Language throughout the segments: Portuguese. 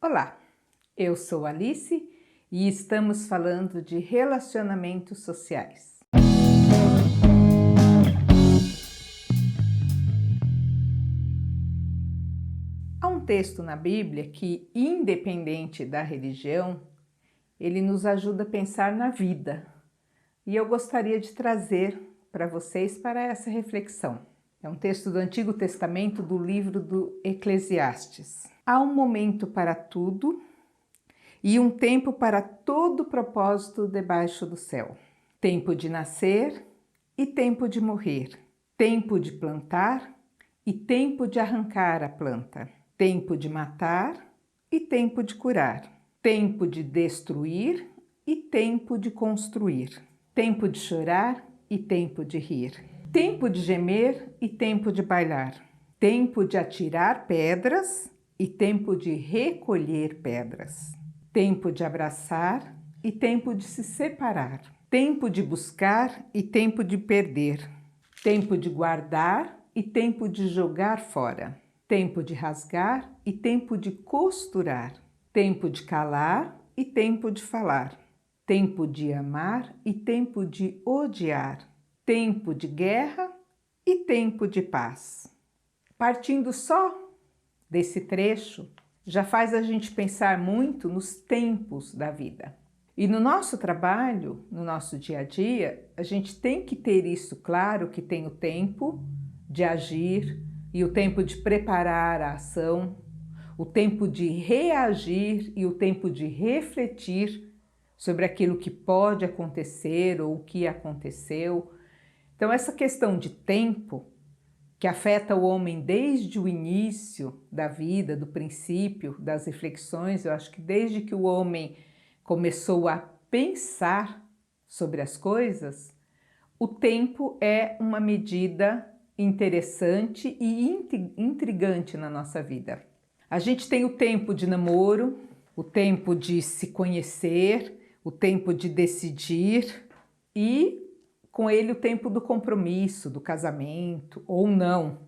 Olá, eu sou Alice e estamos falando de relacionamentos sociais. Há um texto na Bíblia que, independente da religião, ele nos ajuda a pensar na vida. E eu gostaria de trazer para vocês para essa reflexão. É um texto do Antigo Testamento, do livro do Eclesiastes. Há um momento para tudo e um tempo para todo propósito debaixo do céu. Tempo de nascer e tempo de morrer. Tempo de plantar e tempo de arrancar a planta. Tempo de matar e tempo de curar. Tempo de destruir e tempo de construir. Tempo de chorar e tempo de rir. Tempo de gemer e tempo de bailar. Tempo de atirar pedras e tempo de recolher pedras. Tempo de abraçar e tempo de se separar. Tempo de buscar e tempo de perder. Tempo de guardar e tempo de jogar fora. Tempo de rasgar e tempo de costurar. Tempo de calar e tempo de falar. Tempo de amar e tempo de odiar. Tempo de guerra e tempo de paz. Partindo só desse trecho, já faz a gente pensar muito nos tempos da vida. E no nosso trabalho, no nosso dia a dia, a gente tem que ter isso claro, que tem o tempo de agir e o tempo de preparar a ação, o tempo de reagir e o tempo de refletir sobre aquilo que pode acontecer ou o que aconteceu. Então, essa questão de tempo, que afeta o homem desde o início da vida, do princípio, das reflexões, eu acho que desde que o homem começou a pensar sobre as coisas, o tempo é uma medida interessante e intrigante na nossa vida. A gente tem o tempo de namoro, o tempo de se conhecer, o tempo de decidir e com ele o tempo do compromisso, do casamento ou não,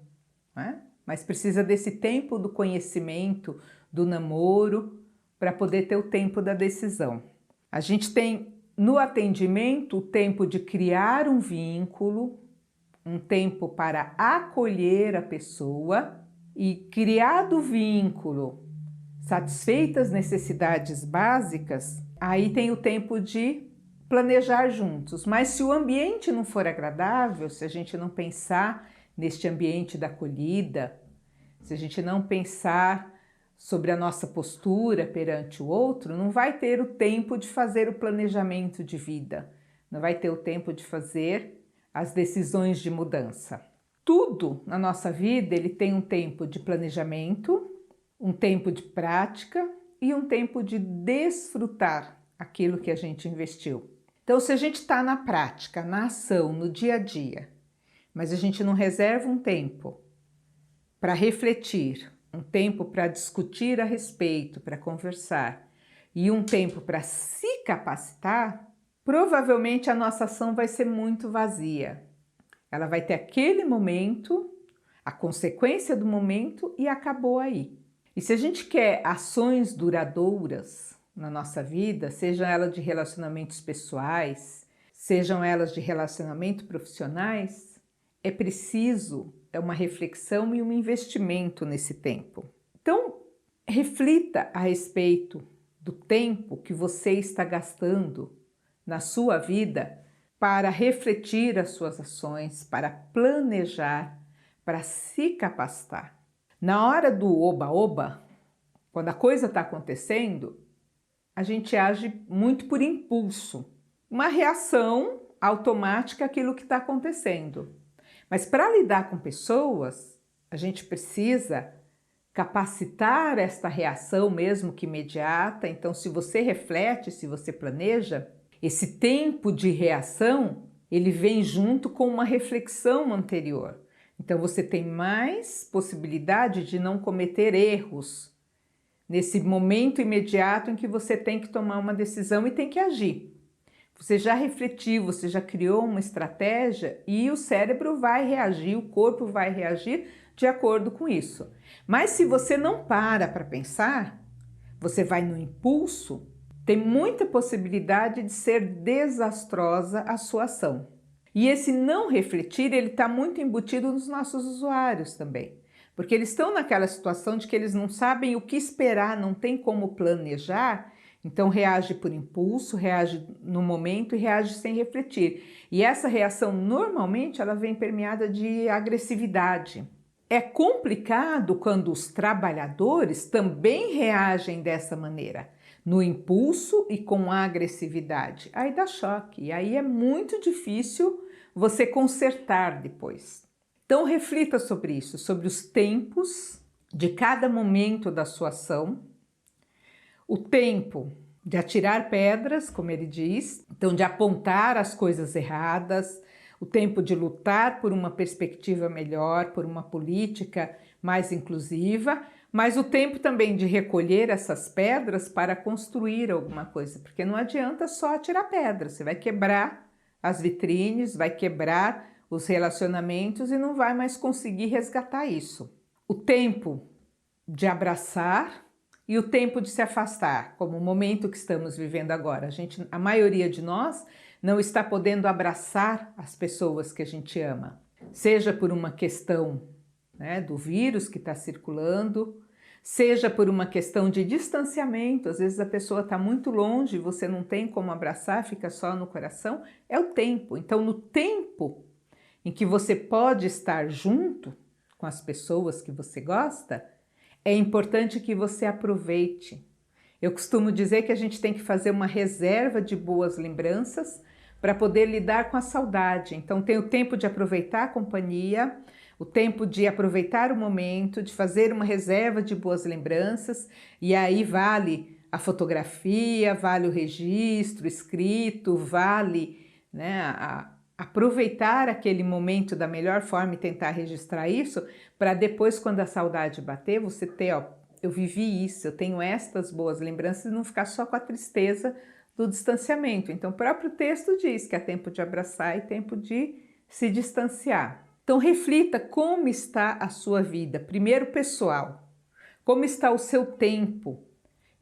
né? Mas precisa desse tempo do conhecimento, do namoro, para poder ter o tempo da decisão. A gente tem no atendimento o tempo de criar um vínculo, um tempo para acolher a pessoa e criado o vínculo, satisfeitas as necessidades básicas, aí tem o tempo de planejar juntos. Mas se o ambiente não for agradável, se a gente não pensar neste ambiente da acolhida, se a gente não pensar sobre a nossa postura perante o outro, não vai ter o tempo de fazer o planejamento de vida, não vai ter o tempo de fazer as decisões de mudança. Tudo na nossa vida ele tem um tempo de planejamento, um tempo de prática e um tempo de desfrutar aquilo que a gente investiu. Então, se a gente está na prática, na ação, no dia a dia, mas a gente não reserva um tempo para refletir, um tempo para discutir a respeito, para conversar e um tempo para se capacitar, provavelmente a nossa ação vai ser muito vazia. Ela vai ter aquele momento, a consequência do momento e acabou aí. E se a gente quer ações duradouras na nossa vida, sejam elas de relacionamentos pessoais, sejam elas de relacionamento profissionais, é preciso uma reflexão e um investimento nesse tempo. Então, reflita a respeito do tempo que você está gastando na sua vida para refletir as suas ações, para planejar, para se capacitar. Na hora do oba-oba, quando a coisa está acontecendo, a gente age muito por impulso, uma reação automática àquilo que está acontecendo. Mas para lidar com pessoas, a gente precisa capacitar esta reação mesmo que imediata. Então, se você reflete, se você planeja, esse tempo de reação, ele vem junto com uma reflexão anterior. Então, você tem mais possibilidade de não cometer erros nesse momento imediato em que você tem que tomar uma decisão e tem que agir. Você já refletiu, você já criou uma estratégia e o cérebro vai reagir, o corpo vai reagir de acordo com isso. Mas se você não para pensar, você vai no impulso, tem muita possibilidade de ser desastrosa a sua ação. E esse não refletir, ele está muito embutido nos nossos usuários também. Porque eles estão naquela situação de que eles não sabem o que esperar, não tem como planejar, então reage por impulso, reage no momento e reage sem refletir. E essa reação, normalmente, ela vem permeada de agressividade. É complicado quando os trabalhadores também reagem dessa maneira, no impulso e com agressividade. Aí dá choque, e aí é muito difícil você consertar depois. Então reflita sobre isso, sobre os tempos de cada momento da sua ação, o tempo de atirar pedras, como ele diz, então de apontar as coisas erradas, o tempo de lutar por uma perspectiva melhor, por uma política mais inclusiva, mas o tempo também de recolher essas pedras para construir alguma coisa, porque não adianta só atirar pedras, você vai quebrar as vitrines, vai quebrar os relacionamentos e não vai mais conseguir resgatar isso. O tempo de abraçar e o tempo de se afastar, como o momento que estamos vivendo agora. A maioria de nós não está podendo abraçar as pessoas que a gente ama, seja por uma questão, né, do vírus que está circulando, seja por uma questão de distanciamento, às vezes a pessoa está muito longe, você não tem como abraçar, fica só no coração, é o tempo. Então, no tempo em que você pode estar junto com as pessoas que você gosta, é importante que você aproveite. Eu costumo dizer que a gente tem que fazer uma reserva de boas lembranças para poder lidar com a saudade. Então tem o tempo de aproveitar a companhia, o tempo de aproveitar o momento, de fazer uma reserva de boas lembranças, e aí vale a fotografia, vale o registro escrito, vale, né, aproveitar aquele momento da melhor forma e tentar registrar isso, para depois, quando a saudade bater, você ter, ó, eu vivi isso, eu tenho estas boas lembranças, e não ficar só com a tristeza do distanciamento. Então, o próprio texto diz que é tempo de abraçar e tempo de se distanciar. Então, reflita como está a sua vida, primeiro pessoal, como está o seu tempo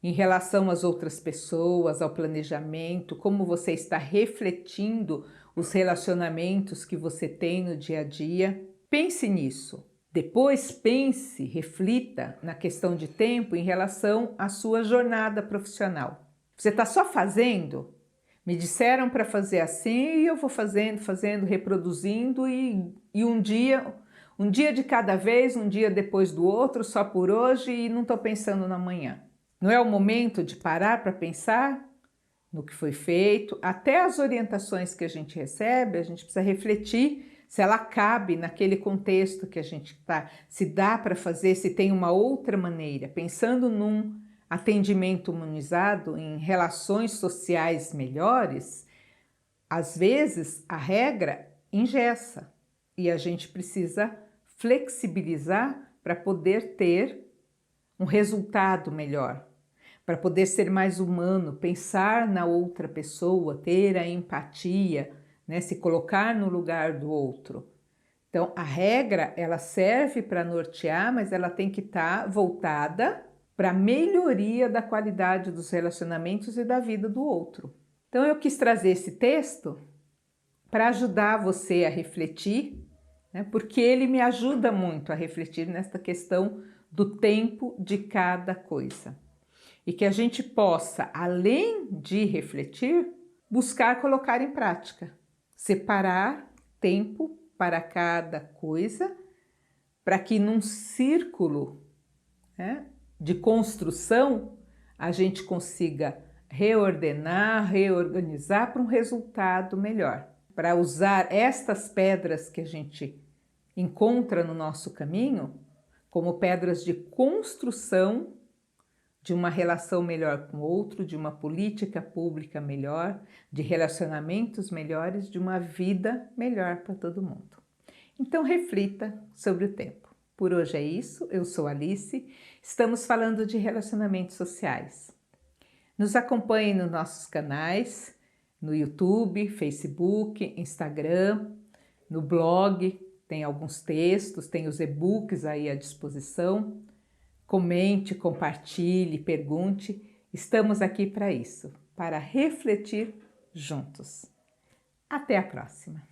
em relação às outras pessoas, ao planejamento, como você está refletindo os relacionamentos que você tem no dia a dia. Pense nisso. Depois pense, reflita na questão de tempo em relação à sua jornada profissional. Você está só fazendo? Me disseram para fazer assim e eu vou fazendo, reproduzindo e um dia de cada vez, um dia depois do outro, só por hoje e não estou pensando no amanhã. Não é o momento de parar para pensar no que foi feito? Até as orientações que a gente recebe, a gente precisa refletir se ela cabe naquele contexto que a gente está, se dá para fazer, se tem uma outra maneira. Pensando num atendimento humanizado, em relações sociais melhores, às vezes a regra engessa e a gente precisa flexibilizar para poder ter um resultado melhor, para poder ser mais humano, pensar na outra pessoa, ter a empatia, né, se colocar no lugar do outro. Então, a regra, ela serve para nortear, mas ela tem que estar voltada para a melhoria da qualidade dos relacionamentos e da vida do outro. Então, eu quis trazer esse texto para ajudar você a refletir, né, porque ele me ajuda muito a refletir nesta questão do tempo de cada coisa. E que a gente possa, além de refletir, buscar colocar em prática. Separar tempo para cada coisa, para que num círculo, né, de construção a gente consiga reordenar, reorganizar para um resultado melhor. Para usar estas pedras que a gente encontra no nosso caminho como pedras de construção de uma relação melhor com o outro, de uma política pública melhor, de relacionamentos melhores, de uma vida melhor para todo mundo. Então reflita sobre o tempo. Por hoje é isso, eu sou Alice, estamos falando de relacionamentos sociais. Nos acompanhe nos nossos canais, no YouTube, Facebook, Instagram, no blog, tem alguns textos, tem os e-books aí à disposição. Comente, compartilhe, pergunte. Estamos aqui para isso, para refletir juntos. Até a próxima!